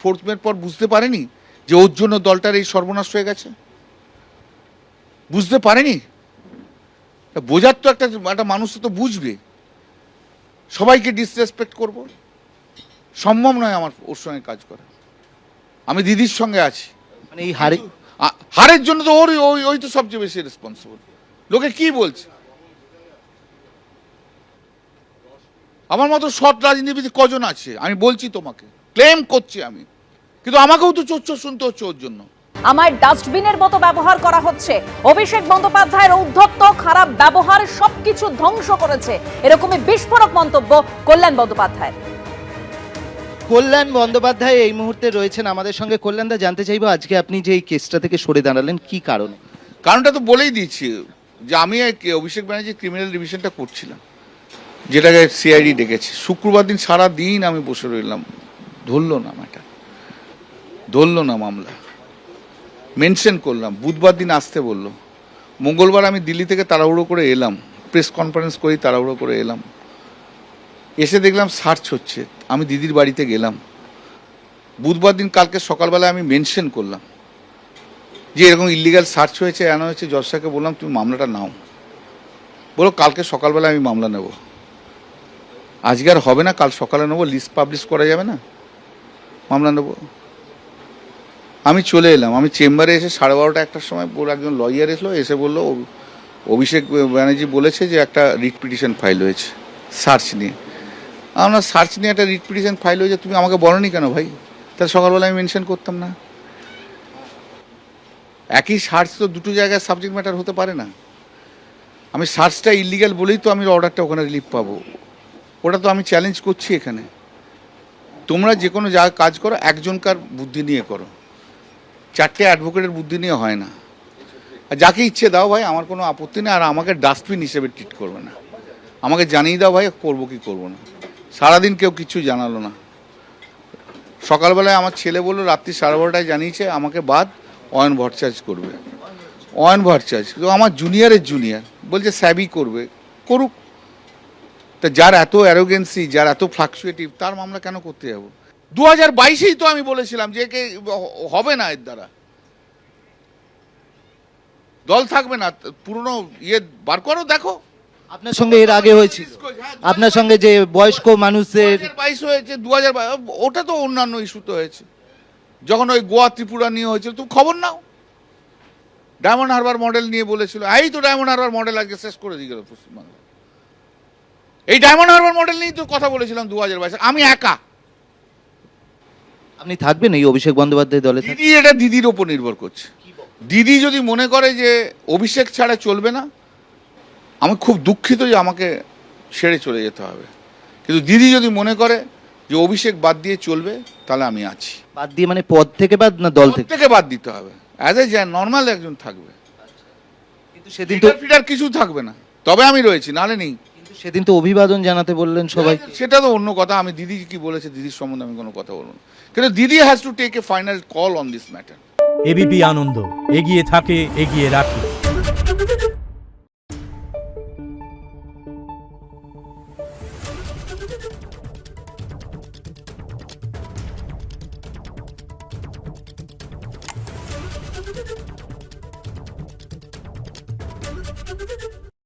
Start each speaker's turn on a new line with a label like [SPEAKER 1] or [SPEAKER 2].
[SPEAKER 1] 4th মের পর বুঝতে পারেনি যে ওর জন্য দলটার এই সর্বনাশ হয়ে গেছে? বুঝতে পারেনি? বোঝার তো একটা মানুষ তো বুঝবে। সবাইকে ডিসরেসপেক্ট করব, সম্ভব নয় আমার ওর সঙ্গে কাজ করা। আমি দিদির সঙ্গে আছি,
[SPEAKER 2] মানে এই হারে
[SPEAKER 1] হারের জন্য তো ওই তো সবচেয়ে বেশি রেসপন্সিবল। লোকে কি বলছে? আমার মতো সৎ রাজনীতিবিদ কজন আছে আমি বলছি তোমাকে, ক্লেম করছি আমি, কিন্তু আমাকেও তো চোর শুনতে হচ্ছে ওর জন্য।
[SPEAKER 3] আমার ডাস্টবিনের মতো ব্যবহার করা হচ্ছে। অভিষেক বন্দ্যোপাধ্যায়ের ঔদ্ধত্য, খারাপ ব্যবহার সবকিছু ধ্বংস করেছে, এরকমই বিস্ফোরক মন্তব্য কল্যাণ বন্দ্যোপাধ্যায়।
[SPEAKER 2] কল্যাণ বন্দ্যোপাধ্যায় এই মুহূর্তে রয়েছেন আমাদের সঙ্গে। কল্যাণদা, জানতে চাইবো আজকে আপনি যে এই কেসটা থেকে সরে দাঁড়ালেন কি কারণে?
[SPEAKER 1] কারণটা তো বলেই দিয়েছি যে আমি অভিষেক ব্যানার্জি ক্রিমিনাল রিভিশনটা করছিলাম, যেটাকে সিআইডি ডেকেছে। শুক্রবার দিন সারা দিন আমি বসে রইলাম, ধরলো না ম্যাটার, ধরলো না মামলা, মেনশন করলাম, বুধবার দিন আসতে বললো, মঙ্গলবার আমি দিল্লি থেকে তাড়াহুড়ো করে এলাম, প্রেস কনফারেন্স করি তাড়াহুড়ো করে এলাম, এসে দেখলাম সার্চ হচ্ছে, আমি দিদির বাড়িতে গেলাম, বুধবার দিন কালকে সকালবেলায় আমি মেনশন করলাম যে এরকম ইলিগাল সার্চ হয়েছে, এমন হয়েছে। জজ সাহেবকে বললাম তুমি মামলাটা নাও, বলো কালকে সকালবেলা আমি মামলা নেব। আজকে আর হবে না, কাল সকালে নেবো, লিস্ট পাবলিশ করা যাবে না, মামলা নেব। আমি চলে এলাম, আমি চেম্বারে এসে 12:30 একটার সময় একজন লয়ার এসলো, এসে বললো অভিষেক ব্যানার্জি বলেছে যে একটা রিট পিটিশন ফাইল হয়েছে সার্চ নিয়ে। আমরা সার্চ নিয়ে একটা রিট পিটিশন ফাইল হয়েছে, তুমি আমাকে বলোনি কেন ভাই? তাহলে সকালবেলা আমি মেনশন করতাম না। একই সার্চ তো দুটো জায়গায় সাবজেক্ট ম্যাটার হতে পারে না। আমি সার্চটা ইলিগাল বলেই তো আমি অর্ডারটা ওখানে রিলিফ পাবো, ওটা তো আমি চ্যালেঞ্জ করছি এখানে। তোমরা যে কোনো জায়গায় কাজ করো একজনকার বুদ্ধি নিয়ে করো, 4টে অ্যাডভোকেটের বুদ্ধি নিয়ে হয় না। আর যাকে ইচ্ছে দাও ভাই, আমার কোনো আপত্তি নেই। আর আমাকে ডাস্টবিন হিসেবে ট্রিট করবে না, আমাকে জানিয়ে দাও ভাই করবো কি করবো না। সারাদিন কেউ কিছু জানালো না, সকালবেলায় আমার ছেলে বললো রাত্রি 12:30টায় জানিয়েছে আমাকে বাদ অয়ন ভট্টাচার্য করবে, অয়ন ভট্টাচার্য আমার জুনিয়রের জুনিয়র, বলছে স্যাবি করবে, করুক। তা যার এত অ্যারোগেন্সি, যার এত ফ্লাকচুয়েটিভ, তার মামলা কেন করতে যাবো? 2022-এই তো আমি বলেছিলাম যে হবে না, এর দ্বারা দল থাকবে না, পুরনো বার করো, দেখো।
[SPEAKER 2] আপনার সঙ্গে এর আগে হয়েছিল, আপনার সঙ্গে যে বয়স্ক মানুষদের
[SPEAKER 1] 2022 হয়েছে, 2022 ওটা তো অন্যান্য ইস্যুতে হয়েছে। যখন ওই গোয়া ত্রিপুরা নিয়ে হয়েছিল, তুমি খবর নাও। ডায়মন্ড হারবার মডেল নিয়ে বলেছিল, এই তো ডায়মন্ড হারবার মডেল আজকে শেষ করে দিয়ে গেল পশ্চিমবাংলা। এই ডায়মন্ড হারবার মডেল নিয়েই তো কথা বলেছিলাম 2022, আমি একা।
[SPEAKER 2] আপনি থাকবেন এই অভিষেক বন্দ্যোপাধ্যায় দলে?
[SPEAKER 1] দিদি, এটা দিদির ওপর নির্ভর করছে। দিদি যদি মনে করে যে অভিষেক ছাড়া চলবে না, আমি খুব দুঃখিত যে আমাকে ছেড়ে চলে যেতে হবে, কিন্তু দিদি যদি মনে করে যে অভিষেক বাদ দিয়ে চলবে, তাহলে আমি আছি।
[SPEAKER 2] বাদ দিয়ে মানে পদ থেকে বাদ না দল
[SPEAKER 1] থেকে বাদ দিতে হবে, অ্যাজ এ নর্মাল একজন থাকবে,
[SPEAKER 2] কিন্তু সেদিন তো
[SPEAKER 1] ফিটার কিছু থাকবে না, তবে আমি রয়েছি, নালে নেই।
[SPEAKER 2] কিন্তু সেদিন তো অভিবাদন জানাতে বললেন সবাই।
[SPEAKER 1] সেটা তো অন্য কথা, আমি দিদি কি বলেছে দিদির সম্বন্ধে আমি কোনো কথা বলবো না, কিন্তু দিদি has to take a final call on this matter.
[SPEAKER 4] ABP Ananda, এগিয়ে থাকে, এগিয়ে রাখে।